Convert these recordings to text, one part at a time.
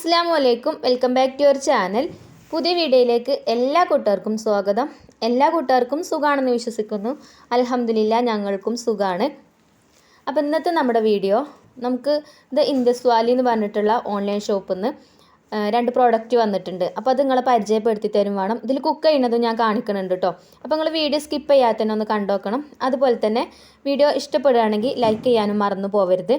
അസ്സലാമു welcome back to your channel. പുതിയ വീഡിയോയിലേക്ക് എല്ലാ കൂട്ടുകാർക്കും സ്വാഗതം. എല്ലാ കൂട്ടുകാർക്കും സുഖാണെന്ന് വിശ്വസിക്കുന്നു. അൽഹംദുലില്ലാ ഞങ്ങൾക്കും സുഖാണ്. അപ്പോൾ ഇന്നത്തെ നമ്മുടെ വീഡിയോ നമുക്ക് ഇൻഡസ് വാലി എന്ന് പറഞ്ഞിട്ടുള്ള ഓൺലൈൻ ഷോപ്പിൽ നിന്ന് രണ്ട് പ്രോഡക്റ്റ് വന്നിട്ടുണ്ട്. അപ്പോൾ അത് നിങ്ങളെ പരിചയപ്പെടുത്തി തരും വേണം. ഇതിൽ കുക്ക് ചെയ്യുന്നതും ഞാൻ കാണിക്കുന്നുണ്ട് കേട്ടോ. അപ്പോൾ നിങ്ങൾ വീഡിയോ സ്കിപ്പ് ചെയ്യാതെ തന്നെ ഒന്ന് കണ്ടോക്കണം. അതുപോലെ തന്നെ വീഡിയോ ഇഷ്ടപ്പെടുകയാണെങ്കിൽ ലൈക്ക് ചെയ്യാനും മറന്നു പോകരുത്.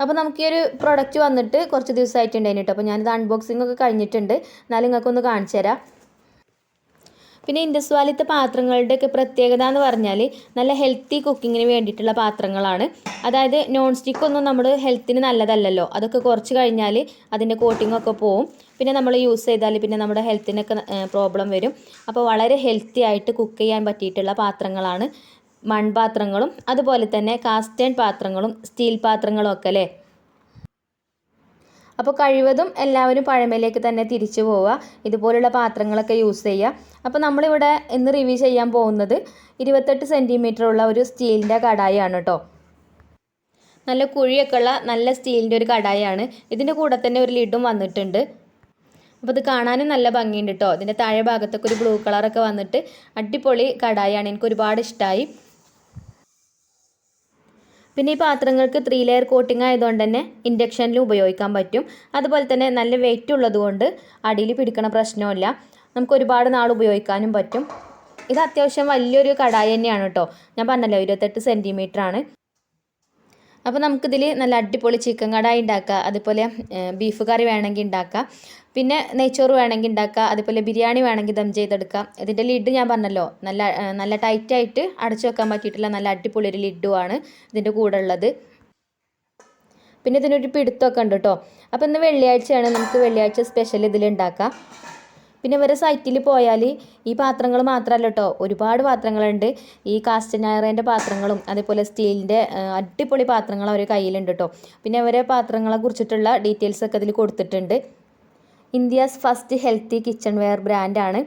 അപ്പോൾ നമുക്ക് ഈ ഒരു പ്രൊഡക്റ്റ് വന്നിട്ട് കുറച്ച് ദിവസമായിട്ടുണ്ടായിരുന്നു കേട്ടോ. അപ്പോൾ ഞാനിത് അൺബോക്സിംഗ് ഒക്കെ കഴിഞ്ഞിട്ടുണ്ട്. എന്നാലും നിങ്ങൾക്കൊന്ന് കാണിച്ചു തരാം. പിന്നെ ഇൻഡസ് വാലിത്തെ പാത്രങ്ങളുടെയൊക്കെ പ്രത്യേകത എന്ന് പറഞ്ഞാൽ നല്ല ഹെൽത്തി കുക്കിങ്ങിന് വേണ്ടിയിട്ടുള്ള പാത്രങ്ങളാണ്. അതായത് നോൺ സ്റ്റിക്ക് ഒന്നും നമ്മൾ ഹെൽത്തിന് നല്ലതല്ലല്ലോ. അതൊക്കെ കുറച്ച് കഴിഞ്ഞാൽ അതിൻ്റെ കോട്ടിങ്ങൊക്കെ പോവും. പിന്നെ നമ്മൾ യൂസ് ചെയ്താൽ പിന്നെ നമ്മുടെ ഹെൽത്തിനൊക്കെ പ്രോബ്ലം വരും. അപ്പോൾ വളരെ ഹെൽത്തി ആയിട്ട് കുക്ക് ചെയ്യാൻ പറ്റിയിട്ടുള്ള പാത്രങ്ങളാണ് മൺപാത്രങ്ങളും അതുപോലെ തന്നെ കാസ്റ്റേൺ പാത്രങ്ങളും സ്റ്റീൽ പാത്രങ്ങളും ഒക്കെ അല്ലേ. അപ്പോൾ കഴിവതും എല്ലാവരും പഴമയിലേക്ക് തന്നെ തിരിച്ചു പോവുക, ഇതുപോലുള്ള പാത്രങ്ങളൊക്കെ യൂസ് ചെയ്യുക. അപ്പോൾ നമ്മളിവിടെ ഇന്ന് റിവ്യൂ ചെയ്യാൻ പോകുന്നത് 28 സെൻറ്റിമീറ്റർ ഉള്ള ഒരു സ്റ്റീലിൻ്റെ കടായാണ് കേട്ടോ. നല്ല കുഴിയൊക്കെ ഉള്ള നല്ല സ്റ്റീലിൻ്റെ ഒരു കടായാണ്. ഇതിൻ്റെ കൂടെ തന്നെ ഒരു ലിഡും വന്നിട്ടുണ്ട്. അപ്പോൾ ഇത് കാണാനും നല്ല ഭംഗിയുണ്ട് കേട്ടോ. ഇതിൻ്റെ താഴെ ഭാഗത്തൊക്കെ ഒരു ബ്ലൂ കളറൊക്കെ വന്നിട്ട് അടിപൊളി കടായാണ്. എനിക്ക് ഒരുപാട് ഇഷ്ടമായി. പിന്നെ ഈ പാത്രങ്ങൾക്ക് 3 ലെയർ കോട്ടിംഗ് ആയതുകൊണ്ട് തന്നെ ഇൻഡക്ഷനിൽ ഉപയോഗിക്കാൻ പറ്റും. അതുപോലെ തന്നെ നല്ല വെയിറ്റ് ഉള്ളതുകൊണ്ട് അടിയിൽ പിടിക്കണ പ്രശ്നമില്ല. നമുക്ക് ഒരുപാട് നാൾ ഉപയോഗിക്കാനും പറ്റും. ഇത് അത്യാവശ്യം വലിയൊരു കടായി തന്നെയാണ് കേട്ടോ. ഞാൻ പറഞ്ഞല്ലോ 28 സെൻറ്റിമീറ്റർ ആണ്. അപ്പോൾ നമുക്കിതിൽ നല്ല അടിപൊളി ചിക്കൻ കടായി ഉണ്ടാക്കുക, അതുപോലെ ബീഫ് കറി വേണമെങ്കിൽ ഉണ്ടാക്കാം, പിന്നെ നെയ്ച്ചോറ് വേണമെങ്കിൽ ഉണ്ടാക്കുക, അതുപോലെ ബിരിയാണി വേണമെങ്കിൽ ദം ചെയ്തെടുക്കാം. ഇതിൻ്റെ ലിഡ് ഞാൻ പറഞ്ഞല്ലോ നല്ല ടൈറ്റായിട്ട് അടച്ചു വെക്കാൻ പറ്റിയിട്ടുള്ള നല്ല അടിപൊളി ഒരു ലിഡുമാണ് ഇതിൻ്റെ കൂടെ ഉള്ളത്. പിന്നെ ഇതിനൊരു പിടുത്തമൊക്കെ ഉണ്ട് കേട്ടോ. അപ്പോൾ ഇന്ന് വെള്ളിയാഴ്ചയാണ്, നമുക്ക് വെള്ളിയാഴ്ച സ്പെഷ്യൽ ഇതിലുണ്ടാക്കാം. പിന്നെ ഇവരെ സൈറ്റിൽ പോയാൽ ഈ പാത്രങ്ങൾ മാത്രമല്ല കേട്ടോ, ഒരുപാട് പാത്രങ്ങളുണ്ട്. ഈ കാസ്റ്റ് അയണിൻ്റെ പാത്രങ്ങളും അതേപോലെ സ്റ്റീലിൻ്റെ അടിപൊളി പാത്രങ്ങൾ അവർ കയ്യിലുണ്ട് കേട്ടോ. പിന്നെ അവരെ പാത്രങ്ങളെ കുറിച്ചിട്ടുള്ള ഡീറ്റെയിൽസൊക്കെ ഇതിൽ കൊടുത്തിട്ടുണ്ട്. India's first healthy kitchen wear ബ്രാൻഡാണ്.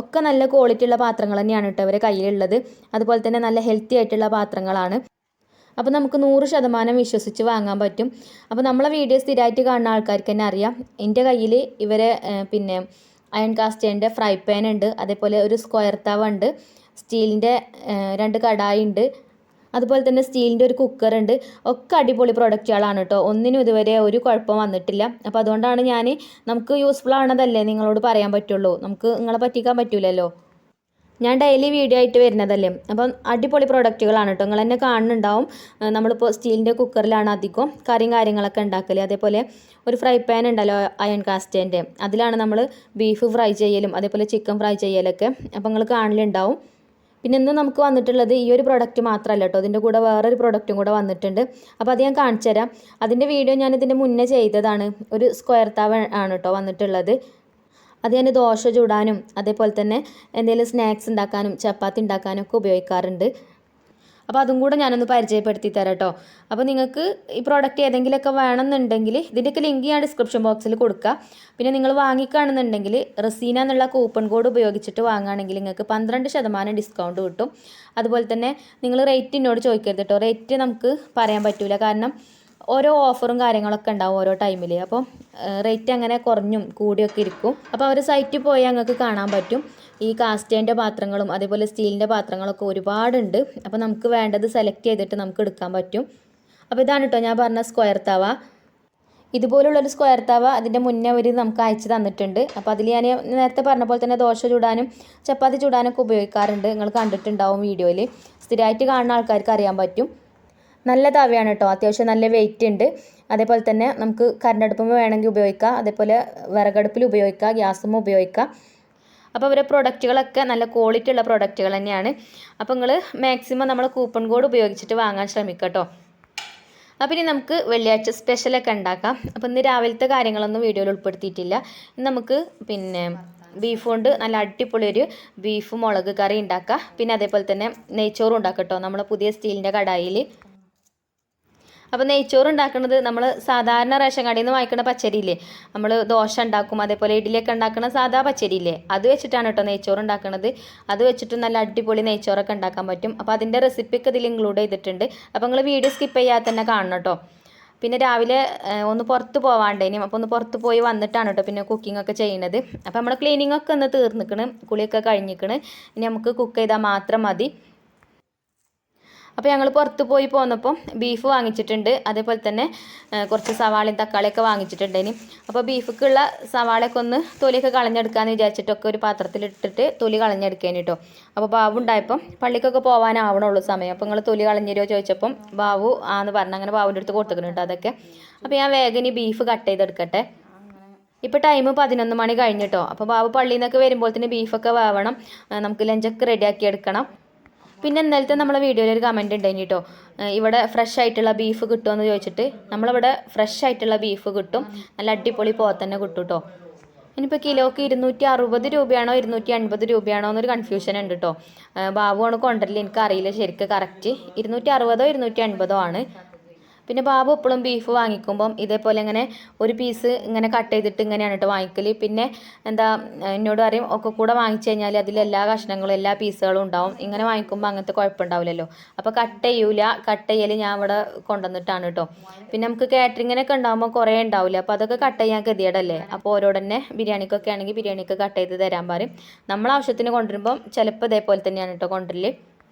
ഒക്കെ നല്ല ക്വാളിറ്റി ഉള്ള പാത്രങ്ങൾ തന്നെയാണ് കേട്ടോ അവരെ കയ്യിലുള്ളത്. അതുപോലെ തന്നെ നല്ല ഹെൽത്തി ആയിട്ടുള്ള പാത്രങ്ങളാണ്. അപ്പോൾ നമുക്ക് 100% വിശ്വസിച്ച് വാങ്ങാൻ പറ്റും. അപ്പോൾ നമ്മളെ വീഡിയോ സ്ഥിരമായിട്ട് കാണുന്ന ആൾക്കാർക്ക് തന്നെ അറിയാം. എൻ്റെ കയ്യിൽ ഇവരെ പിന്നെ അയൺ കാസ്റ്റേൻ്റെ ഫ്രൈ പാൻ ഉണ്ട്, അതേപോലെ ഒരു സ്ക്വയർ തവ ഉണ്ട്, സ്റ്റീലിൻ്റെ 2 കടായി ഉണ്ട്, അതുപോലെ തന്നെ സ്റ്റീലിൻ്റെ ഒരു കുക്കറുണ്ട്. ഒക്കെ അടിപൊളി പ്രൊഡക്റ്റുകളാണ് കേട്ടോ. ഒന്നിനും ഇതുവരെ ഒരു കുഴപ്പം വന്നിട്ടില്ല. അപ്പോൾ അതുകൊണ്ടാണ് നമുക്ക് യൂസ്ഫുൾ ആണതല്ലേ നിങ്ങളോട് പറയാൻ പറ്റുള്ളൂ. നമുക്ക് നിങ്ങളെ പറ്റിക്കാൻ പറ്റൂലല്ലോ. ഞാൻ ഡെയിലി വീഡിയോ ആയിട്ട് വരുന്നതല്ലേ. അപ്പം അടിപൊളി പ്രൊഡക്റ്റുകളാണ് കേട്ടോ. നിങ്ങൾ തന്നെ കാണുന്നുണ്ടാവും. നമ്മളിപ്പോൾ സ്റ്റീലിൻ്റെ കുക്കറിലാണ് അധികം കറിയും കാര്യങ്ങളൊക്കെ ഉണ്ടാക്കൽ. അതേപോലെ ഒരു ഫ്രൈ പാൻ ഉണ്ടല്ലോ അയൺ കാസ്റ്റേൻ്റെ, അതിലാണ് നമ്മൾ ബീഫ് ഫ്രൈ ചെയ്യലും അതേപോലെ ചിക്കൻ ഫ്രൈ ചെയ്യലൊക്കെ. അപ്പോൾ നിങ്ങൾ കാണലുണ്ടാവും. പിന്നെ ഇന്ന് നമുക്ക് വന്നിട്ടുള്ളത് ഈ ഒരു പ്രൊഡക്റ്റ് മാത്രമല്ല കേട്ടോ, ഇതിൻ്റെ കൂടെ വേറൊരു പ്രൊഡക്റ്റും കൂടെ വന്നിട്ടുണ്ട്. അപ്പോൾ അത് ഞാൻ കാണിച്ചു തരാം. അതിൻ്റെ വീഡിയോ ഞാൻ ഇതിൻ്റെ മുന്നേ ചെയ്തതാണ്. ഒരു സ്ക്വയർ തവ ആണ് കേട്ടോ വന്നിട്ടുള്ളത്. അത് ഞാൻ ദോശ ചൂടാനും അതേപോലെ തന്നെ എന്തെങ്കിലും സ്നാക്സ് ഉണ്ടാക്കാനും ചപ്പാത്തി ഉണ്ടാക്കാനും ഒക്കെ ഉപയോഗിക്കാറുണ്ട്. അപ്പോൾ അതും കൂടെ ഞാനൊന്ന് പരിചയപ്പെടുത്തി തരാം കേട്ടോ. അപ്പോൾ നിങ്ങൾക്ക് ഈ പ്രോഡക്റ്റ് ഏതെങ്കിലുമൊക്കെ വേണമെന്നുണ്ടെങ്കിൽ ഇതിൻ്റെയൊക്കെ ലിങ്ക് ഞാൻ ഡിസ്ക്രിപ്ഷൻ ബോക്സിൽ കൊടുക്കുക. പിന്നെ നിങ്ങൾ വാങ്ങിക്കുകയാണെന്നുണ്ടെങ്കിൽ റസീന എന്നുള്ള കൂപ്പൺ കോഡ് ഉപയോഗിച്ചിട്ട് വാങ്ങുകയാണെങ്കിൽ നിങ്ങൾക്ക് 12% ഡിസ്കൗണ്ട് കിട്ടും. അതുപോലെ തന്നെ നിങ്ങൾ റേറ്റ് എന്നോട് ചോദിക്കരുത് കേട്ടോ. റേറ്റ് നമുക്ക് പറയാൻ പറ്റില്ല, കാരണം ഓരോ ഓഫറും കാര്യങ്ങളൊക്കെ ഉണ്ടാവും ഓരോ ടൈമിൽ. അപ്പോൾ റേറ്റ് അങ്ങനെ കുറഞ്ഞും കൂടിയൊക്കെ ഇരിക്കും. അപ്പോൾ അവർ സൈറ്റിൽ പോയി ഞങ്ങൾക്ക് കാണാൻ പറ്റും. ഈ കാസ്റ്റേൻ്റെ പാത്രങ്ങളും അതേപോലെ സ്റ്റീലിൻ്റെ പാത്രങ്ങളൊക്കെ ഒരുപാടുണ്ട്. അപ്പോൾ നമുക്ക് വേണ്ടത് സെലക്ട് ചെയ്തിട്ട് നമുക്ക് എടുക്കാൻ പറ്റും. അപ്പോൾ ഇതാണ് കേട്ടോ ഞാൻ പറഞ്ഞ സ്ക്വയർ തവ. ഇതുപോലുള്ളൊരു സ്ക്വയർ തവ അതിൻ്റെ മുന്നേ അവർ നമുക്ക് അയച്ചു തന്നിട്ടുണ്ട്. അപ്പോൾ അതിൽ ഞാൻ നേരത്തെ പറഞ്ഞ പോലെ തന്നെ ദോശ ചൂടാനും ചപ്പാത്തി ചൂടാനൊക്കെ ഉപയോഗിക്കാറുണ്ട്. നിങ്ങൾ കണ്ടിട്ടുണ്ടാവും വീഡിയോയിൽ. സ്ഥിരമായിട്ട് കാണുന്ന ആൾക്കാർക്ക് അറിയാൻ പറ്റും. നല്ല തവയാണ് കേട്ടോ, അത്യാവശ്യം നല്ല വെയിറ്റ് ഉണ്ട്. അതേപോലെ തന്നെ നമുക്ക് കറണ്ടടുപ്പുമ്പോൾ വേണമെങ്കിൽ ഉപയോഗിക്കാം, അതേപോലെ വിറകടുപ്പിൽ ഉപയോഗിക്കാം, ഗ്യാസുമ്പോൾ ഉപയോഗിക്കാം. അപ്പോൾ അവരുടെ പ്രൊഡക്റ്റുകളൊക്കെ നല്ല ക്വാളിറ്റി ഉള്ള പ്രൊഡക്റ്റുകൾ തന്നെയാണ്. അപ്പോൾ നിങ്ങൾ മാക്സിമം നമ്മൾ കൂപ്പൺ കോഡ് ഉപയോഗിച്ചിട്ട് വാങ്ങാൻ ശ്രമിക്കുക കേട്ടോ. അപ്പോൾ ഇനി നമുക്ക് വെള്ളിയാഴ്ച സ്പെഷ്യലൊക്കെ ഉണ്ടാക്കാം. അപ്പോൾ ഇന്ന് രാവിലത്തെ കാര്യങ്ങളൊന്നും വീഡിയോയിൽ ഉൾപ്പെടുത്തിയിട്ടില്ല. ഇന്ന് നമുക്ക് പിന്നെ ബീഫ് കൊണ്ട് നല്ല അടിപൊളി ഒരു ബീഫ് മുളക് കറി ഉണ്ടാക്കാം. പിന്നെ അതേപോലെ തന്നെ നെയ്ച്ചോറും ഉണ്ടാക്കാം കേട്ടോ നമ്മളെ പുതിയ സ്റ്റീലിൻ്റെ കടായിൽ. അപ്പോൾ നെയ്ച്ചോറ് ഉണ്ടാക്കുന്നത് നമ്മൾ സാധാരണ റേഷൻ കടയിൽ നിന്ന് വാങ്ങിക്കുന്ന പച്ചരിയില്ലേ, നമ്മൾ ദോശ ഉണ്ടാക്കും അതേപോലെ ഇഡ്ഡലിയൊക്കെ ഉണ്ടാക്കുന്ന സാധാ പച്ചരിയില്ലേ, അത് വെച്ചിട്ടാണ് കേട്ടോ നെയ്ച്ചോറ് ഉണ്ടാക്കുന്നത്. അത് വെച്ചിട്ട് നല്ല അടിപൊളി നെയ്ച്ചോറൊക്കെ ഉണ്ടാക്കാൻ പറ്റും. അപ്പോൾ അതിൻ്റെ റെസിപ്പിയൊക്കെ ഇതിൽ ഇൻക്ലൂഡ് ചെയ്തിട്ടുണ്ട്. അപ്പോൾ നിങ്ങൾ വീഡിയോ സ്കിപ്പ് ചെയ്യാതെ തന്നെ കാണണം കേട്ടോ. പിന്നെ രാവിലെ ഒന്ന് പുറത്ത് പോവാണ്ടേനും, അപ്പോൾ ഒന്ന് പുറത്ത് പോയി വന്നിട്ടാണ് കേട്ടോ പിന്നെ കുക്കിംഗ് ഒക്കെ ചെയ്യുന്നത്. അപ്പോൾ നമ്മൾ ക്ലീനിങ് ഒക്കെ ഒന്ന് തീർന്നിക്കണ്, കുളിയൊക്കെ കഴിഞ്ഞിക്കണ്. ഇനി നമുക്ക് കുക്ക് ചെയ്താൽ മാത്രം മതി. അപ്പോൾ ഞങ്ങൾ പുറത്ത് പോയി പോന്നപ്പം ബീഫ് വാങ്ങിച്ചിട്ടുണ്ട്, അതേപോലെ തന്നെ കുറച്ച് സവാളയും തക്കാളിയൊക്കെ വാങ്ങിച്ചിട്ടുണ്ട്. ഇനി അപ്പോൾ ബീഫിക്കുള്ള സവാളയൊക്കെ ഒന്ന് തൊലിയൊക്കെ കളഞ്ഞെടുക്കാമെന്ന് വിചാരിച്ചിട്ടൊക്കെ ഒരു പാത്രത്തിലിട്ടിട്ട് തൊലി കളഞ്ഞെടുക്കാൻ കേട്ടോ. അപ്പോൾ ബാബു ഉണ്ടായപ്പം പള്ളിക്കൊക്കെ പോകാനാവണുള്ളൂ സമയം. അപ്പോൾ നിങ്ങൾ തൊലി കളഞ്ഞുതരുമോ ചോദിച്ചപ്പം ബാബു ആന്ന് പറഞ്ഞു. അങ്ങനെ ബാബുൻ്റെ അടുത്ത് കൊടുത്തിട്ടുണ്ട് കേട്ടോ അതൊക്കെ. അപ്പോൾ ഞാൻ വേഗം ഇനി ബീഫ് കട്ട് ചെയ്തെടുക്കട്ടെ. ഇപ്പോൾ ടൈം 11 മണി കഴിഞ്ഞിട്ടോ. അപ്പോൾ ബാബു പള്ളിയിൽ നിന്നൊക്കെ വരുമ്പോഴത്തേന് ബീഫൊക്കെ വേവണം, നമുക്ക് ലഞ്ചൊക്കെ റെഡിയാക്കി എടുക്കണം. പിന്നെ ഇന്നലത്തെ നമ്മളെ വീഡിയോയിൽ ഒരു കമൻറ്റ് ഉണ്ടായിന് കേട്ടോ, ഇവിടെ ഫ്രഷ് ആയിട്ടുള്ള ബീഫ് കിട്ടുമെന്ന് ചോദിച്ചിട്ട്. നമ്മളിവിടെ ഫ്രഷ് ആയിട്ടുള്ള ബീഫ് കിട്ടും, നല്ല അടിപൊളി പോത്തന്നെ കിട്ടും കേട്ടോ. ഇനിയിപ്പോൾ കിലോക്ക് 260 രൂപയാണോ 250 രൂപയാണോ എന്നൊരു കൺഫ്യൂഷൻ ഉണ്ട് കേട്ടോ. ബാബുവാണ് കൊണ്ടുവരല്, എനിക്കറിയില്ല ശരിക്കും കറക്റ്റ്. 260 250 ആണ്. പിന്നെ ബാബു എപ്പോഴും ബീഫ് വാങ്ങിക്കുമ്പം ഇതേപോലെ ഇങ്ങനെ ഒരു പീസ് ഇങ്ങനെ കട്ട് ചെയ്തിട്ട് ഇങ്ങനെയാണ് കേട്ടോ വാങ്ങിക്കൽ. പിന്നെ എന്താ എന്നോട് പറയും ഒക്കെ കൂടെ വാങ്ങിച്ചു കഴിഞ്ഞാൽ അതിലെല്ലാ കഷ്ണങ്ങളും എല്ലാ പീസുകളും ഉണ്ടാവും. ഇങ്ങനെ വാങ്ങിക്കുമ്പോൾ അങ്ങനത്തെ കുഴപ്പമുണ്ടാവില്ലല്ലോ. അപ്പോൾ കട്ട് ചെയ്യൽ ഞാൻ ഇവിടെ കൊണ്ടുവന്നിട്ടാണ് കേട്ടോ. പിന്നെ നമുക്ക് കാറ്ററിങ്ങിനൊക്കെ ഉണ്ടാകുമ്പോൾ കുറേ ഉണ്ടാവില്ല, അപ്പോൾ അതൊക്കെ കട്ട് ചെയ്യാൻ ഗതികേടല്ലേ. അപ്പോൾ ഓരോട് തന്നെ ബിരിയാണിക്കൊക്കെ ആണെങ്കിൽ ബിരിയാണിക്ക് കട്ട് ചെയ്ത് തരാൻ പറയും. നമ്മളാവശ്യത്തിന് കൊണ്ടുവരുമ്പം ചിലപ്പോൾ ഇതേപോലെ തന്നെയാണ് കേട്ടോ കൊണ്ടുവരൽ.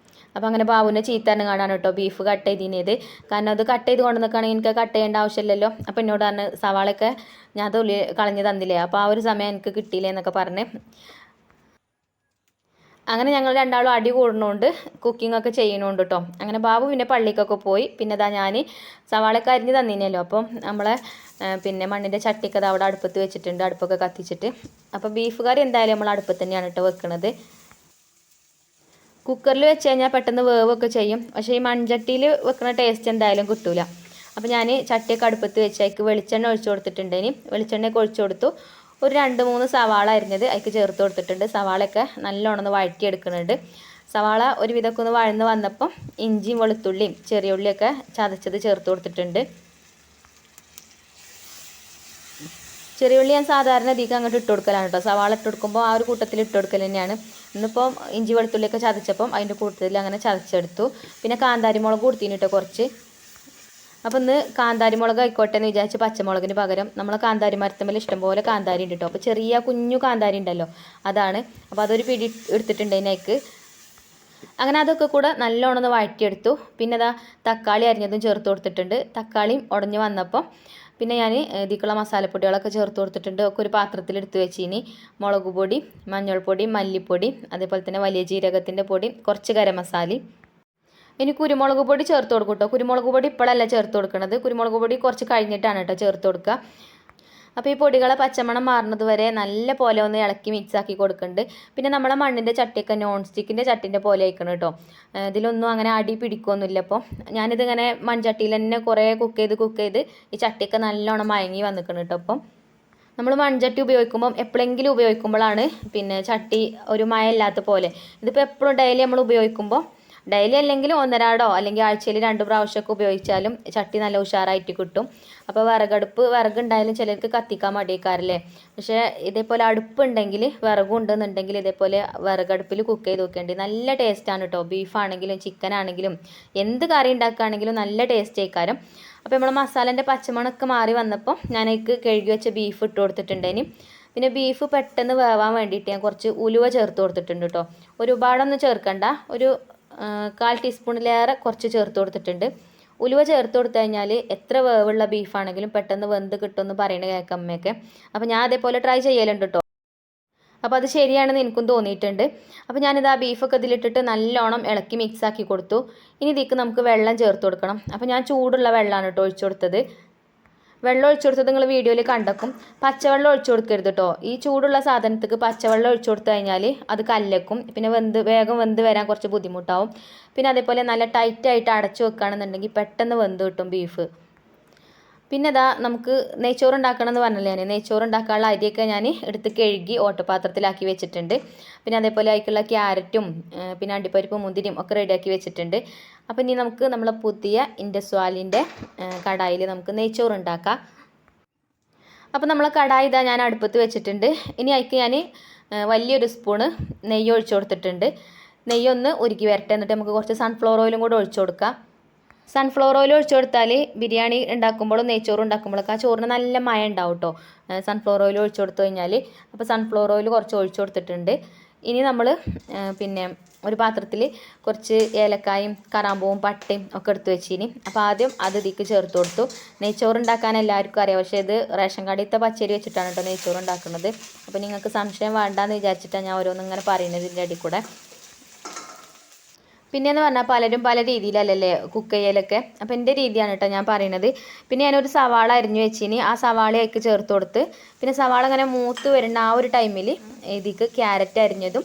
അപ്പോൾ അങ്ങനെ ബാബുവിനെ ചീത്തന്നെ കാണാൻ കേട്ടോ ബീഫ് കട്ട് ചെയ്തിനത്. കാരണം അത് കട്ട് ചെയ്ത് കൊണ്ടു നിൽക്കുകയാണെങ്കിൽ എനിക്ക് കട്ട് ചെയ്യേണ്ട ആവശ്യമില്ലല്ലോ. അപ്പോൾ എന്നോട് പറഞ്ഞ് സവാളയൊക്കെ ഞാൻ തൊലി കളഞ്ഞ് തന്നില്ലേ, അപ്പോൾ ആ ഒരു സമയം എനിക്ക് കിട്ടിയില്ലേ എന്നൊക്കെ പറഞ്ഞ്. അങ്ങനെ ഞങ്ങൾ രണ്ടാളും അടി കൂടുന്നതുകൊണ്ട് കുക്കിംഗ് ഒക്കെ ചെയ്യണോണ്ട് കേട്ടോ. അങ്ങനെ ബാബു പിന്നെ പള്ളിക്കൊക്കെ പോയി. പിന്നെ ഇതാ ഞാൻ സവാളയൊക്കെ അരിഞ്ഞ് തന്നിനല്ലോ. അപ്പം നമ്മളെ പിന്നെ മണ്ണിൻ്റെ ചട്ടിയൊക്കെ അത് അവിടെ അടുപ്പത്ത് വെച്ചിട്ടുണ്ട്, അടുപ്പൊക്കെ കത്തിച്ചിട്ട്. അപ്പോൾ ബീഫ് കറി എന്തായാലും നമ്മൾ അടുപ്പത്ത് തന്നെയാണ് കേട്ടോ വെക്കുന്നത്. കുക്കറിൽ വെച്ച് കഴിഞ്ഞാൽ പെട്ടെന്ന് വേവൊക്കെ ചെയ്യും, പക്ഷേ ഈ മൺചട്ടിയിൽ വെക്കുന്ന ടേസ്റ്റ് എന്തായാലും കിട്ടൂല. അപ്പോൾ ഞാൻ ചട്ടിയൊക്കെ അടുപ്പത്ത് വെച്ച് അതിക്ക് വെളിച്ചെണ്ണ ഒഴിച്ചു കൊടുത്തിട്ടുണ്ട്. ഇനി വെളിച്ചെണ്ണയൊക്കെ ഒഴിച്ചു കൊടുത്തു. ഒരു 2-3 സവാള അരിഞ്ഞത് അതിക്ക് ചേർത്ത് കൊടുത്തിട്ടുണ്ട്. സവാളയൊക്കെ നല്ലോണം ഒന്ന് വഴറ്റിയെടുക്കുന്നുണ്ട്. സവാള ഒരുവിധമൊക്കെ ഒന്ന് വഴന്ന് വന്നപ്പം ഇഞ്ചിയും വെളുത്തുള്ളിയും ചെറിയ ഉള്ളിയൊക്കെ ചതച്ചത് ചേർത്ത് കൊടുത്തിട്ടുണ്ട്. ചെറിയ ഉള്ളി ഞാൻ സാധാരണ അധികം അങ്ങോട്ട് ഇട്ട് കൊടുക്കലാണ് കേട്ടോ. സവാള ഇട്ട് കൊടുക്കുമ്പോൾ ആ ഒരു കൂട്ടത്തിൽ ഇട്ട് കൊടുക്കൽ തന്നെയാണ്. ഇന്നിപ്പം ഇഞ്ചി വെളുത്തുള്ളിയൊക്കെ ചതച്ചപ്പം അതിൻ്റെ കൂട്ടത്തിൽ അങ്ങനെ ചതച്ചെടുത്തു. പിന്നെ കാന്താരി മുളക് കൊടുത്തിന് കേട്ടോ കുറച്ച്. അപ്പോൾ ഇന്ന് കാന്താരി മുളക് ആയിക്കോട്ടെ എന്ന് വിചാരിച്ച് പച്ചമുളകിന് പകരം നമ്മൾ കാന്താരി മരത്തമ്മൽ ഇഷ്ടംപോലെ കാന്താരി ഉണ്ട് കേട്ടോ. അപ്പോൾ ചെറിയ കുഞ്ഞു കാന്താരി ഉണ്ടല്ലോ അതാണ്. അപ്പോൾ അതൊരു പിടി എടുത്തിട്ടുണ്ട് അതിനേക്ക്. അങ്ങനെ അതൊക്കെ കൂടെ നല്ലോണം ഒന്ന് വഴറ്റിയെടുത്തു. പിന്നെ അതാ തക്കാളി അരിഞ്ഞതും ചേർത്ത് കൊടുത്തിട്ടുണ്ട്. തക്കാളിയും ഉടഞ്ഞ് വന്നപ്പം പിന്നെ ഞാൻ ഇതിക്കുള്ള മസാലപ്പൊടികളൊക്കെ ചേർത്ത് കൊടുത്തിട്ടുണ്ട്. ഒക്കെ ഒരു പാത്രത്തിലെടുത്ത് വെച്ചിനി. മുളക് പൊടി, മഞ്ഞൾപ്പൊടി, മല്ലിപ്പൊടി, അതേപോലെ തന്നെ വലിയ ജീരകത്തിൻ്റെ പൊടി, കുറച്ച് ഗരം മസാലയും. ഇനി കുരുമുളക് പൊടി ചേർത്ത് കൊടുക്കും കേട്ടോ. കുരുമുളക് പൊടി ഇപ്പോഴല്ല ചേർത്ത് കൊടുക്കുന്നത്, കുരുമുളക് പൊടി കുറച്ച് കഴിഞ്ഞിട്ടാണ് കേട്ടോ ചേർത്ത് കൊടുക്കുക. അപ്പോൾ ഈ പൊടികളെ പച്ചമണം മാറുന്നത് വരെ നല്ല പോലെ ഒന്ന് ഇളക്കി മിക്സാക്കി കൊടുക്കുന്നുണ്ട്. പിന്നെ നമ്മളെ മണ്ണിൻ്റെ ചട്ടിയൊക്കെ നോൺ സ്റ്റിക്കിൻ്റെ ചട്ടിൻ്റെ പോലെ ആയിക്കണം കേട്ടോ. ഇതിലൊന്നും അങ്ങനെ അടി പിടിക്കുകയൊന്നുമില്ല. അപ്പോൾ ഞാനിതിങ്ങനെ മൺചട്ടിയിൽ തന്നെ കുറേ കുക്ക് ചെയ്ത് ഈ ചട്ടിയൊക്കെ നല്ലോണം മയങ്ങി വന്നിക്കണം കേട്ടോ. അപ്പം നമ്മൾ മൺചട്ടി ഉപയോഗിക്കുമ്പം എപ്പോഴെങ്കിലും ഉപയോഗിക്കുമ്പോഴാണ് പിന്നെ ചട്ടി ഒരു മയമില്ലാത്ത പോലെ. ഇതിപ്പോൾ എപ്പോഴും ഡെയിലി നമ്മൾ ഉപയോഗിക്കുമ്പോൾ, ഡെയിലി അല്ലെങ്കിൽ ഒന്നരാടോ അല്ലെങ്കിൽ ആഴ്ചയിൽ 2 പ്രാവശ്യമൊക്കെ ഉപയോഗിച്ചാലും ചട്ടി നല്ല ഉഷാറായിട്ട് കിട്ടും. അപ്പോൾ വിറകുണ്ടായാലും ചിലർക്ക് കത്തിക്കാൻ മടിയേക്കാറില്ലേ. പക്ഷേ ഇതേപോലെ അടുപ്പുണ്ടെങ്കിൽ, വിറകുണ്ടെന്നുണ്ടെങ്കിൽ ഇതേപോലെ വിറകടുപ്പിൽ കുക്ക് ചെയ്ത് നോക്കേണ്ടി നല്ല ടേസ്റ്റാണ് കേട്ടോ. ബീഫാണെങ്കിലും ചിക്കൻ ആണെങ്കിലും എന്ത് കറി ഉണ്ടാക്കുകയാണെങ്കിലും നല്ല ടേസ്റ്റ് ആയിക്കാരം. അപ്പോൾ നമ്മൾ മസാലേൻ്റെ പച്ചമണമൊക്കെ മാറി വന്നപ്പോൾ ഞാൻ അതിലേക്ക് കഴുകി വെച്ച ബീഫ് ഇട്ട് കൊടുത്തിട്ടുണ്ടേനി. പിന്നെ ബീഫ് പെട്ടെന്ന് വേവാൻ വേണ്ടിയിട്ട് ഞാൻ കുറച്ച് ഉലുവ ചേർത്ത് കൊടുത്തിട്ടുണ്ട് കേട്ടോ. ഒരുപാടൊന്നും ചേർക്കണ്ട, ഒരു 1/4 ടീസ്പൂണിലേറെ കുറച്ച് ചേർത്ത് കൊടുത്തിട്ടുണ്ട്. ഉലുവ ചേർത്ത് കൊടുത്തു കഴിഞ്ഞാൽ എത്ര വേവുള്ള ബീഫാണെങ്കിലും പെട്ടെന്ന് വെന്ത് കിട്ടുമെന്ന് പറയുന്നത് കേൾക്കാം അമ്മയൊക്കെ. അപ്പോൾ ഞാൻ അതേപോലെ ട്രൈ ചെയ്യലുണ്ട് കേട്ടോ. അപ്പോൾ അത് ശരിയാണെന്ന് എനിക്കും തോന്നിയിട്ടുണ്ട്. അപ്പോൾ ഞാനിത് ആ ബീഫൊക്കെ ഇതിലിട്ടിട്ട് നല്ലോണം ഇളക്കി മിക്സാക്കി കൊടുത്തു. ഇനി ഇതിലേക്ക് നമുക്ക് വെള്ളം ചേർത്ത് കൊടുക്കണം. അപ്പോൾ ഞാൻ ചൂടുള്ള വെള്ളമാണ് കേട്ടോ ഒഴിച്ചു കൊടുത്തത്. വെള്ളം ഒഴിച്ചു കൊടുത്തത് നിങ്ങൾ വീഡിയോയിൽ കണ്ടേക്കും. പച്ചവെള്ളം ഒഴിച്ചു കൊടുക്കരുത് കേട്ടോ. ഈ ചൂടുള്ള സാധനത്തേക്ക് പച്ചവെള്ളം ഒഴിച്ചു കൊടുത്തു കഴിഞ്ഞാൽ അത് കല്ലക്കും, പിന്നെ വേഗം വെന്ത് വരാൻ കുറച്ച് ബുദ്ധിമുട്ടാവും. പിന്നെ അതേപോലെ നല്ല ടൈറ്റായിട്ട് അടച്ചു വെക്കുകയാണെന്നുണ്ടെങ്കിൽ പെട്ടെന്ന് വെന്ത് കിട്ടും ബീഫ്. പിന്നെ ഇതാ നമുക്ക് നെയ്ച്ചോറ് ഉണ്ടാക്കണം എന്ന് പറഞ്ഞില്ലേ ഞാൻ. നെയ്ച്ചോറ് ഉണ്ടാക്കാനുള്ള അരിയൊക്കെ ഞാൻ എടുത്ത് കഴുകി ഓട്ടപാത്രത്തിലാക്കി വെച്ചിട്ടുണ്ട്. പിന്നെ അതേപോലെ അതിലേക്കുള്ള ക്യാരറ്റും പിന്നെ അണ്ടിപ്പരിപ്പും മുന്തിരിയും ഒക്കെ റെഡിയാക്കി വെച്ചിട്ടുണ്ട്. അപ്പോൾ ഇനി നമുക്ക് നമ്മളെ പുതിയ ഇൻഡസ്വാലിൻ്റെ കടായിൽ നമുക്ക് നെയ്ച്ചോറ് ഉണ്ടാക്കാം. അപ്പോൾ നമ്മളെ കടായി ഇതാ ഞാൻ അടുപ്പത്ത് വെച്ചിട്ടുണ്ട്. ഇനി അതിലേക്ക് ഞാൻ വലിയൊരു സ്പൂണ് നെയ്യ് ഒഴിച്ചു കൊടുത്തിട്ടുണ്ട്. നെയ്യൊന്ന് ഉരുക്കി വരട്ടെ, എന്നിട്ട് നമുക്ക് കുറച്ച് സൺഫ്ലവർ ഓയിലും കൂടെ ഒഴിച്ചു കൊടുക്കാം. സൺഫ്ലവർ ഓയിൽ ഒഴിച്ചു കൊടുത്താൽ ബിരിയാണി ഉണ്ടാക്കുമ്പോഴും നെയ്ച്ചോറ് ഉണ്ടാക്കുമ്പോഴൊക്കെ ആ ചോറിന് നല്ല മയം ഉണ്ടാവും കേട്ടോ. സൺഫ്ലവർ ഓയിൽ ഒഴിച്ചു കൊടുത്തു കഴിഞ്ഞാൽ. അപ്പോൾ സൺഫ്ലവർ ഓയിൽ കുറച്ച് ഒഴിച്ചു കൊടുത്തിട്ടുണ്ട്. ഇനി നമ്മൾ പിന്നെ ഒരു പാത്രത്തിൽ കുറച്ച് ഏലക്കായും കറാമ്പൂവും പട്ടയും ഒക്കെ എടുത്ത് വെച്ചിനി. അപ്പോൾ ആദ്യം അത് ഇതിക്ക് ചേർത്ത് കൊടുത്തു. നെയ്ച്ചോറ് ഉണ്ടാക്കാൻ എല്ലാവർക്കും അറിയാം, പക്ഷേ ഇത് റേഷൻ കടയിലത്തെ പച്ചരി വെച്ചിട്ടാണ് കേട്ടോ നെയ്ച്ചോറ് ഉണ്ടാക്കുന്നത്. അപ്പോൾ നിങ്ങൾക്ക് സംശയം വേണ്ടാന്ന് വിചാരിച്ചിട്ടാണ് ഞാൻ ഓരോന്നും ഇങ്ങനെ പറയുന്നത് ഇതിൻ്റെ അടിയിൽ കൂടെ. പിന്നെയെന്ന് പറഞ്ഞാൽ പലരും പല രീതിയിലല്ലേ കുക്ക് ചെയ്യലൊക്കെ. അപ്പോൾ എൻ്റെ രീതിയാണ് കേട്ടോ ഞാൻ പറയുന്നത്. പിന്നെ ഞാനൊരു സവാള അരിഞ്ഞു വെച്ചിനി. ആ സവാളയൊക്കെ ചേർത്ത് കൊടുത്ത് പിന്നെ സവാള അങ്ങനെ മൂത്ത് വരുന്ന ആ ഒരു ടൈമിൽ ഇതിക്ക് ക്യാരറ്റ് അരിഞ്ഞതും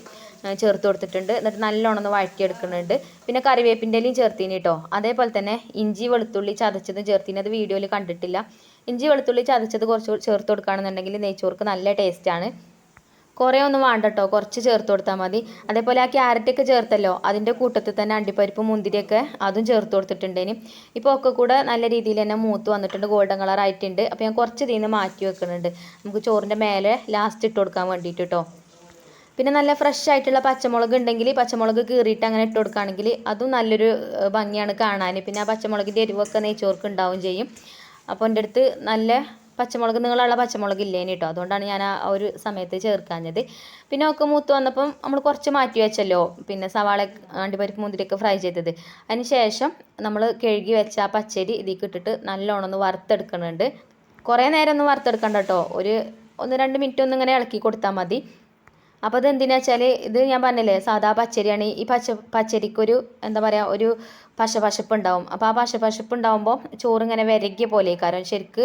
ചേർത്ത് കൊടുത്തിട്ടുണ്ട്. എന്നിട്ട് നല്ലോണം ഒന്ന് വഴറ്റിയെടുക്കുന്നുണ്ട്. പിന്നെ കറിവേപ്പിൻ്റെ ഇലയും ചേർത്തിന് കേട്ടോ. അതേപോലെ തന്നെ ഇഞ്ചി വെളുത്തുള്ളി ചതച്ചതും ചേർത്തിന്. അത് വീഡിയോയിൽ കണ്ടിട്ടില്ല. ഇഞ്ചി വെളുത്തുള്ളി ചതച്ചത് കുറച്ച് ചേർത്ത് കൊടുക്കുകയാണെന്നുണ്ടെങ്കിൽ നെയ്ച്ചോർക്ക് നല്ല ടേസ്റ്റാണ്. കുറേ ഒന്നും വേണ്ട കേട്ടോ, കുറച്ച് ചേർത്ത് കൊടുത്താൽ മതി. അതേപോലെ ആ ക്യാരറ്റൊക്കെ ചേർത്തല്ലോ, അതിൻ്റെ കൂട്ടത്തിൽ തന്നെ അണ്ടിപ്പരിപ്പ് മുന്തിരിയൊക്കെ അതും ചേർത്ത് കൊടുത്തിട്ടുണ്ടേനി. ഇപ്പോൾ ഒക്കെ കൂടെ നല്ല രീതിയിൽ തന്നെ മൂത്ത് വന്നിട്ടുണ്ട്, ഗോൾഡൻ കളർ ആയിട്ടുണ്ട്. അപ്പോൾ ഞാൻ കുറച്ച് ഇതിൽ നിന്ന് മാറ്റി വെക്കുന്നുണ്ട്, നമുക്ക് ചോറിൻ്റെ മേലെ ലാസ്റ്റ് ഇട്ട് കൊടുക്കാൻ വേണ്ടിയിട്ട് കേട്ടോ. പിന്നെ നല്ല ഫ്രഷ് ആയിട്ടുള്ള പച്ചമുളക് ഉണ്ടെങ്കിൽ പച്ചമുളക് കീറിയിട്ട് അങ്ങനെ ഇട്ട് കൊടുക്കുകയാണെങ്കിൽ അതും നല്ലൊരു ഭംഗിയാണ് കാണാൻ. പിന്നെ ആ പച്ചമുളകിൻ്റെ എരിവൊക്കെ നെയ്ച്ചോർക്ക് ഉണ്ടാവും ചെയ്യും. അപ്പോൾ എൻ്റെ അടുത്ത് നല്ല പച്ചമുളക് നീളമുള്ള പച്ചമുളക് ഇല്ലേനി കേട്ടോ, അതുകൊണ്ടാണ് ഞാൻ ആ ഒരു സമയത്ത് ചേർക്കാഞ്ഞത്. പിന്നെ ഒക്കെ മൂത്ത് വന്നപ്പം നമ്മൾ കുറച്ച് മാറ്റി വെച്ചല്ലോ പിന്നെ സവാള അണ്ടിപ്പരിപ്പ് മുന്തിരിയൊക്കെ ഫ്രൈ ചെയ്തത്. അതിന് ശേഷം നമ്മൾ കഴുകി വെച്ച ആ പച്ചരി ഇതിലേക്ക് ഇട്ടിട്ട് നല്ലോണം ഒന്ന് വറുത്തെടുക്കുന്നുണ്ട്. കുറേ നേരം ഒന്നും വറുത്തെടുക്കണ്ട കേട്ടോ, ഒരു 1-2 മിനിറ്റ് ഒന്നും ഇങ്ങനെ ഇളക്കി കൊടുത്താൽ മതി. അപ്പോൾ ഇത് എന്തിനാ വെച്ചാൽ ഇത് ഞാൻ പറഞ്ഞില്ലേ സാധാ പച്ചരിയാണ്. ഈ പച്ചരിക്കൊരു എന്താ പറയുക ഒരു പശപ്പശപ്പ് ഉണ്ടാവും. അപ്പോൾ ആ പശപ്പശപ്പ് ഉണ്ടാകുമ്പോൾ ചോറിങ്ങനെ വിരകിയ പോലെ കാരണം ശരിക്ക്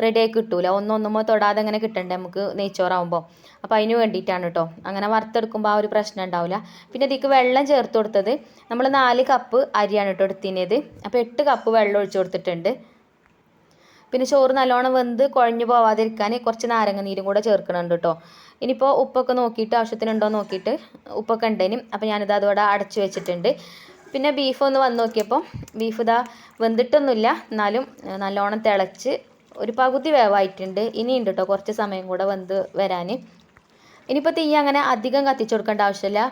റെഡിയായി കിട്ടൂല. ഒന്നൊന്നുമ്പോൾ തൊടാതെ അങ്ങനെ കിട്ടണ്ടേ നമുക്ക് നെയ്ച്ചോറാകുമ്പോൾ. അപ്പോൾ അതിന് വേണ്ടിയിട്ടാണ് കേട്ടോ. അങ്ങനെ വറുത്തെടുക്കുമ്പോൾ ആ ഒരു പ്രശ്നം ഉണ്ടാവില്ല. പിന്നെ ഇതിക്ക് വെള്ളം ചേർത്ത് കൊടുത്തത് നമ്മൾ 4 കപ്പ് അരിയാണ് കേട്ടോ എടുത്തിനത്. അപ്പോൾ 8 കപ്പ് വെള്ളം ഒഴിച്ചു കൊടുത്തിട്ടുണ്ട്. പിന്നെ ചോറ് നല്ലോണം വെന്ത് കുഴഞ്ഞു പോവാതിരിക്കാൻ കുറച്ച് നാരങ്ങ നീരും കൂടെ ചേർക്കുന്നുണ്ട് കേട്ടോ. ഇനിയിപ്പോൾ ഉപ്പൊക്കെ നോക്കിയിട്ട് ആവശ്യത്തിനുണ്ടോ നോക്കിയിട്ട് ഉപ്പൊക്കെ ഉണ്ടേനും. അപ്പോൾ ഞാനിത് അതോടെ അടച്ചു വെച്ചിട്ടുണ്ട്. പിന്നെ ബീഫ് ഒന്ന് വന്ന് നോക്കിയപ്പോൾ ബീഫ് ഇതാ വെന്തിട്ടൊന്നുമില്ല, എന്നാലും നല്ലോണം തിളച്ച് ഒരു പകുതി വേവായിട്ടുണ്ട്. ഇനിയുണ്ട് കേട്ടോ കുറച്ച് സമയം കൂടെ വെന്ത് വരാൻ. ഇനിയിപ്പോൾ തീ അങ്ങനെ അധികം കത്തിച്ചു കൊടുക്കേണ്ട ആവശ്യമില്ല,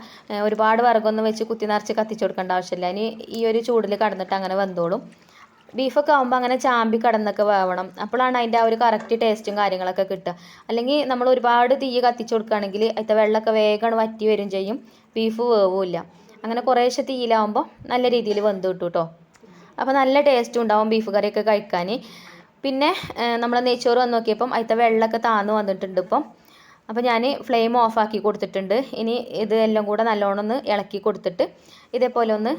ഒരുപാട് വിറകൊന്നും വെച്ച് കുത്തി നിറച്ച് കത്തിച്ചു കൊടുക്കേണ്ട ആവശ്യമില്ല. ഇനി ഈ ഒരു ചൂടിൽ കടന്നിട്ട് അങ്ങനെ വെന്തോളും. ബീഫൊക്കെ ആകുമ്പോൾ അങ്ങനെ ചാമ്പി കടന്നൊക്കെ വേവണം, അപ്പോഴാണ് അതിൻ്റെ ആ ഒരു കറക്റ്റ് ടേസ്റ്റും കാര്യങ്ങളൊക്കെ കിട്ടുക. അല്ലെങ്കിൽ നമ്മൾ ഒരുപാട് തീ കത്തിച്ചു കൊടുക്കുകയാണെങ്കിൽ അതിൻ്റെ വെള്ളമൊക്കെ വേഗം വറ്റി വരും ചെയ്യും, ബീഫ് വേവില്ല. അങ്ങനെ കുറേശ്ശെ തീയിലാവുമ്പോൾ നല്ല രീതിയിൽ വെന്ത് കിട്ടും കേട്ടോ. അപ്പോൾ നല്ല ടേസ്റ്റും ഉണ്ടാവും ബീഫ് കറിയൊക്കെ കഴിക്കാൻ. പിന്നെ നമ്മൾ നെയ്ച്ചോറ് വന്ന് നോക്കിയപ്പം അതിൻ്റെ വെള്ളമൊക്കെ താന്ന് വന്നിട്ടുണ്ട് ഇപ്പം. അപ്പോൾ ഞാൻ ഫ്ലെയിം ഓഫാക്കി കൊടുത്തിട്ടുണ്ട്. ഇനി ഇത് എല്ലാം കൂടെ നല്ലോണം ഒന്ന് ഇളക്കി കൊടുത്തിട്ട് ഇതേപോലെ ഒന്ന്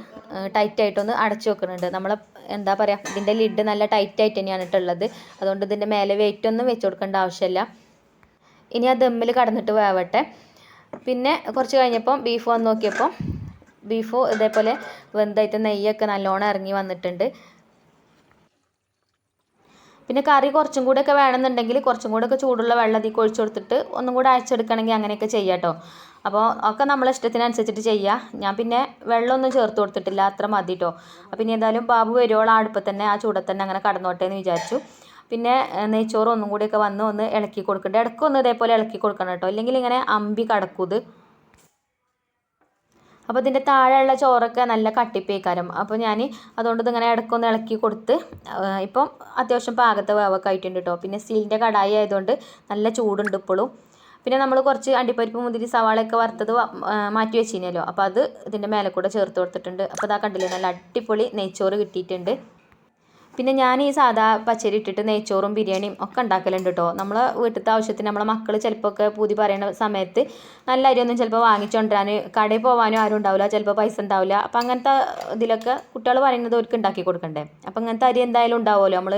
ടൈറ്റായിട്ടൊന്ന് അടച്ചു വെക്കുന്നുണ്ട്. നമ്മൾ എന്താ പറയുക ഇതിൻ്റെ ലിഡ് നല്ല ടൈറ്റായിട്ട് തന്നെയാണ് ഇട്ടുള്ളത്, അതുകൊണ്ട് ഇതിൻ്റെ മേലെ വെയിറ്റ് ഒന്നും വെച്ച് കൊടുക്കേണ്ട ആവശ്യമില്ല. ഇനി ആ ദമ്മിൽ കടന്നിട്ട് വേവട്ടെ. പിന്നെ കുറച്ച് കഴിഞ്ഞപ്പം ബീഫ് വന്ന് നോക്കിയപ്പോൾ ബീഫ് ഇതേപോലെ വെന്തായിട്ട് നെയ്യൊക്കെ നല്ലോണം ഇറങ്ങി വന്നിട്ടുണ്ട്. പിന്നെ കറി കുറച്ചും കൂടെയൊക്കെ വേണമെന്നുണ്ടെങ്കിൽ കുറച്ചും കൂടെയൊക്കെ ചൂടുള്ള വെള്ളം അതിൽ ഒഴിച്ചു കൊടുത്തിട്ട് ഒന്നും കൂടെ അയച്ചെടുക്കണമെങ്കിൽ അങ്ങനെയൊക്കെ ചെയ്യാം കേട്ടോ. അപ്പോൾ ഒക്കെ നമ്മളെ ഇഷ്ടത്തിനനുസരിച്ചിട്ട് ചെയ്യുക. ഞാൻ പിന്നെ വെള്ളമൊന്നും ചേർത്ത് കൊടുത്തിട്ടില്ല, അത്ര മതി കേട്ടോ. അപ്പോൾ ഇനി എന്തായാലും ബാബു വരുവോളം അടുപ്പത്ത് തന്നെ ആ ചൂടത്ത് തന്നെ അങ്ങനെ കടന്നോട്ടെ എന്ന് വിചാരിച്ചു. പിന്നെ നെയ്ച്ചോറ് ഒന്നും കൂടിയൊക്കെ വന്ന് ഒന്ന് ഇളക്കി കൊടുക്കണ്ട, ഇടയ്ക്കൊന്ന് ഇതേപോലെ ഇളക്കി കൊടുക്കണം കേട്ടോ, അല്ലെങ്കിൽ ഇങ്ങനെ അമ്പി കടക്കൂത്. അപ്പോൾ ഇതിൻ്റെ താഴെയുള്ള ചോറൊക്കെ നല്ല കട്ടിപ്പേക്കാരം. അപ്പോൾ ഞാൻ അതുകൊണ്ട് ഇതിങ്ങനെ ഇടയ്ക്കൊന്ന് ഇളക്കി കൊടുത്ത് ഇപ്പം അത്യാവശ്യം പാകത്തെ വേവൊക്കെ ആയിട്ടുണ്ട് കേട്ടോ. പിന്നെ സ്റ്റീലിൻ്റെ കടായി ആയതുകൊണ്ട് നല്ല ചൂടുണ്ട് ഇപ്പോഴും. പിന്നെ നമ്മൾ കുറച്ച് അണ്ടിപ്പരിപ്പ് മുന്തിരി സവാളയൊക്കെ വറുത്തത് മാറ്റി വെച്ചിരുന്നല്ലോ, അപ്പോൾ അത് ഇതിൻ്റെ മേലെ കൂടെ ചേർത്ത് കൊടുത്തിട്ടുണ്ട്. അപ്പോൾ അതാ കണ്ടില്ലേ നല്ല അടിപൊളി നെയ്ച്ചോറ് കിട്ടിയിട്ടുണ്ട്. പിന്നെ ഞാൻ ഈ സാധാ പച്ചരി ഇട്ടിട്ട് നെയ്ച്ചോറും ബിരിയാണിയും ഒക്കെ ഉണ്ടാക്കലുണ്ട് കേട്ടോ. നമ്മളെ വീട്ടിലത്തെ ആവശ്യത്തിന് നമ്മളെ മക്കൾ ചിലപ്പോൾ ഒക്കെ പൂതി പറയുന്ന സമയത്ത് നല്ല അരിയൊന്നും ചിലപ്പോൾ വാങ്ങിച്ചുകൊണ്ടിരാൻ കടയിൽ പോകാനും ആരും ഉണ്ടാവില്ല, ചിലപ്പോൾ പൈസ ഉണ്ടാവില്ല. അപ്പോൾ അങ്ങനത്തെ ഇതിലൊക്കെ കുട്ടികൾ പറയുന്നത് അവർക്ക് ഉണ്ടാക്കി കൊടുക്കണ്ടേ. അപ്പോൾ അങ്ങനത്തെ അരി എന്തായാലും ഉണ്ടാവുമല്ലോ, നമ്മൾ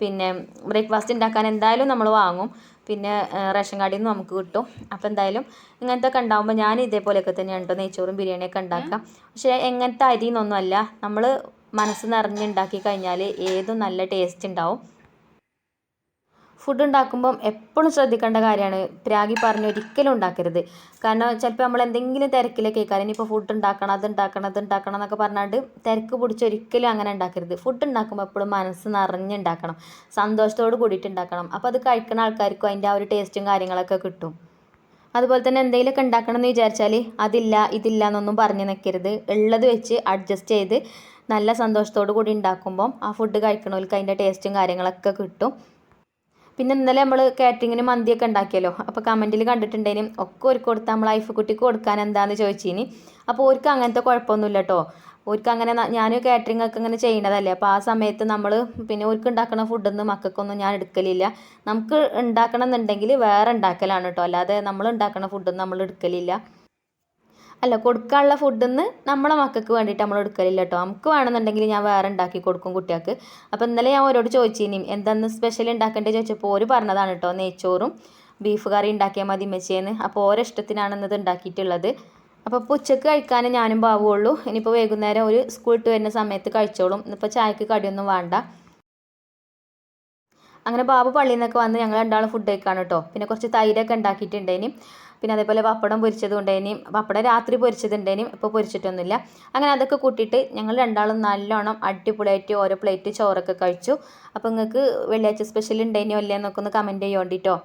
പിന്നെ ബ്രേക്ക്ഫാസ്റ്റ് ഉണ്ടാക്കാൻ എന്തായാലും നമ്മൾ വാങ്ങും, പിന്നെ റേഷൻ കടയിൽ നിന്ന് നമുക്ക് കിട്ടും. അപ്പോൾ എന്തായാലും ഇങ്ങനത്തെ ഒക്കെ ഉണ്ടാകുമ്പോൾ ഞാൻ ഇതേപോലെയൊക്കെ തന്നെയാണ് കേട്ടോ നെയ്ച്ചോറും ബിരിയാണിയൊക്കെ ഉണ്ടാക്കാം. പക്ഷേ എങ്ങനത്തെ അരി എന്നൊന്നുമല്ല, നമ്മൾ മനസ്സ് നിറഞ്ഞുണ്ടാക്കി കഴിഞ്ഞാൽ ഏതും നല്ല ടേസ്റ്റ് ഉണ്ടാവും. ഫുഡ് ഉണ്ടാക്കുമ്പം എപ്പോഴും ശ്രദ്ധിക്കേണ്ട കാര്യമാണ്, പ്രാഗി പറഞ്ഞ് ഒരിക്കലും ഉണ്ടാക്കരുത്. കാരണം ചിലപ്പോൾ നമ്മൾ എന്തെങ്കിലും തിരക്കിലേക്ക് കേൾക്കാം, ഇനിയിപ്പോൾ ഫുഡ് ഉണ്ടാക്കണം അതുണ്ടാക്കണം അതുണ്ടാക്കണം എന്നൊക്കെ പറഞ്ഞാണ്ട് തിരക്ക് പിടിച്ച് ഒരിക്കലും അങ്ങനെ ഉണ്ടാക്കരുത്. ഫുഡ് ഉണ്ടാക്കുമ്പോൾ എപ്പോഴും മനസ്സ് നിറഞ്ഞുണ്ടാക്കണം, സന്തോഷത്തോട് കൂടിയിട്ട് ഉണ്ടാക്കണം. അപ്പോൾ അത് കഴിക്കുന്ന ആൾക്കാർക്കും അതിൻ്റെ ആ ഒരു ടേസ്റ്റും കാര്യങ്ങളൊക്കെ കിട്ടും. അതുപോലെ തന്നെ എന്തെങ്കിലുമൊക്കെ ഉണ്ടാക്കണം എന്ന് വിചാരിച്ചാൽ അതില്ല ഇതില്ല എന്നൊന്നും പറഞ്ഞു നിൽക്കരുത്. ഉള്ളത് വെച്ച് അഡ്ജസ്റ്റ് ചെയ്ത് നല്ല സന്തോഷത്തോടു കൂടി ഉണ്ടാക്കുമ്പം ആ ഫുഡ് കഴിക്കണവർക്ക് അതിൻ്റെ ടേസ്റ്റും കാര്യങ്ങളൊക്കെ കിട്ടും. പിന്നെ ഇന്നലെ നമ്മൾ കാറ്ററിങ്ങിന് മന്തിയൊക്കെ ഉണ്ടാക്കിയല്ലോ. അപ്പോൾ കമൻറ്റിൽ കണ്ടിട്ടുണ്ടേനും ഒക്കെ ഒരു കൊടുത്ത് നമ്മൾ ഐഫുക്കുട്ടിക്ക് കൊടുക്കാൻ എന്താണെന്ന് ചോദിച്ചിനി. അപ്പോൾ ഓർക്ക് അങ്ങനത്തെ കുഴപ്പമൊന്നുമില്ല കേട്ടോ. ഓർക്ക് അങ്ങനെ ഞാൻ കാറ്ററിംഗ് ഒക്കെ ഇങ്ങനെ ചെയ്യണതല്ലേ. അപ്പോൾ ആ സമയത്ത് നമ്മൾ പിന്നെ ഓർക്ക് ഉണ്ടാക്കുന്ന ഫുഡൊന്നും മക്കൾക്കൊന്നും ഞാൻ എടുക്കലില്ല. നമുക്ക് ഉണ്ടാക്കണം എന്നുണ്ടെങ്കിൽ വേറെ ഉണ്ടാക്കലാണ് കേട്ടോ. അല്ലാതെ നമ്മൾ ഉണ്ടാക്കുന്ന ഫുഡൊന്നും നമ്മൾ എടുക്കലില്ല. അല്ല, കൊടുക്കാനുള്ള ഫുഡിൽ നിന്ന് നമ്മളെ മക്കൾക്ക് വേണ്ടിയിട്ട് നമ്മൾ എടുക്കലില്ല കേട്ടോ. നമുക്ക് വേണമെന്നുണ്ടെങ്കിൽ ഞാൻ വേറെ ഉണ്ടാക്കി കൊടുക്കും കുട്ടികൾക്ക്. അപ്പോൾ ഇന്നലെ ഞാൻ അവരോട് ചോദിച്ചിനി എന്താന്ന് സ്പെഷ്യൽ ഉണ്ടാക്കേണ്ടത് ചോദിച്ചപ്പോൾ ഓര് പറഞ്ഞതാണ് കേട്ടോ, നെയ്ച്ചോറും ബീഫ് കറി ഉണ്ടാക്കിയാൽ മതി മെച്ചേന്ന്. അപ്പോൾ ഓരോ ഇഷ്ടത്തിനാണ് ഇന്നത് ഉണ്ടാക്കിയിട്ടുള്ളത്. അപ്പോൾ ഇപ്പോൾ ഉച്ചക്ക് കഴിക്കാനേ ഞാനും പാവുള്ളൂ. ഇനിയിപ്പോൾ വൈകുന്നേരം ഒരു സ്കൂൾ വിട്ട് വരുന്ന സമയത്ത് കഴിച്ചോളും. ഇന്നിപ്പോൾ ചായക്ക് കടിയൊന്നും വേണ്ട. അങ്ങനെ ബാബു പള്ളിയിൽ നിന്നൊക്കെ വന്ന് ഞങ്ങൾ രണ്ടാളും ഫുഡ് കഴിക്കാണ് കേട്ടോ. പിന്നെ കുറച്ച് തൈരൊക്കെ ഉണ്ടാക്കിയിട്ടുണ്ടേനും. പിന്നെ അതേപോലെ പപ്പടം പൊരിച്ചതും ഉണ്ടായിനും. പപ്പടം രാത്രി പൊരിച്ചതുണ്ടേനും, ഇപ്പോൾ പൊരിച്ചിട്ടൊന്നുമില്ല. അങ്ങനെ അതൊക്കെ കൂട്ടിയിട്ട് ഞങ്ങൾ രണ്ടാളും നല്ലോണം അടിപൊളിയായിട്ട് ഓരോ പ്ലേറ്റ് ചോറൊക്കെ കഴിച്ചു. അപ്പോൾ നിങ്ങൾക്ക് വെള്ളിയാഴ്ച സ്പെഷ്യൽ ഉണ്ടേനോ ഇല്ലേ എന്നൊക്കെ ഒന്ന് കമൻറ്റ് ചെയ്യോണ്ടിട്ടോ.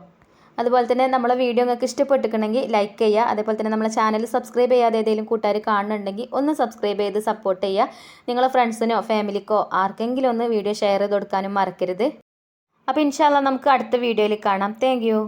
അതുപോലെ തന്നെ നമ്മളെ വീഡിയോ നിങ്ങൾക്ക് ഇഷ്ടപ്പെട്ടിട്ടുണ്ടെങ്കിൽ ലൈക്ക് ചെയ്യുക. അതേപോലെ തന്നെ നമ്മളെ ചാനൽ സബ്സ്ക്രൈബ് ചെയ്യാതെ ഏതെങ്കിലും കൂട്ടുകാർ കാണുന്നുണ്ടെങ്കിൽ ഒന്ന് സബ്സ്ക്രൈബ് ചെയ്ത് സപ്പോർട്ട് ചെയ്യുക. നിങ്ങളെ ഫ്രണ്ട്സിനോ ഫാമിലിക്കോ ആർക്കെങ്കിലും ഒന്ന് വീഡിയോ ഷെയർ ചെയ്ത് കൊടുക്കാനും മറക്കരുത്. അപ്പോൾ ഇൻഷാ അല്ലാഹ് നമുക്ക് അടുത്ത വീഡിയോയിൽ കാണാം. Thank you.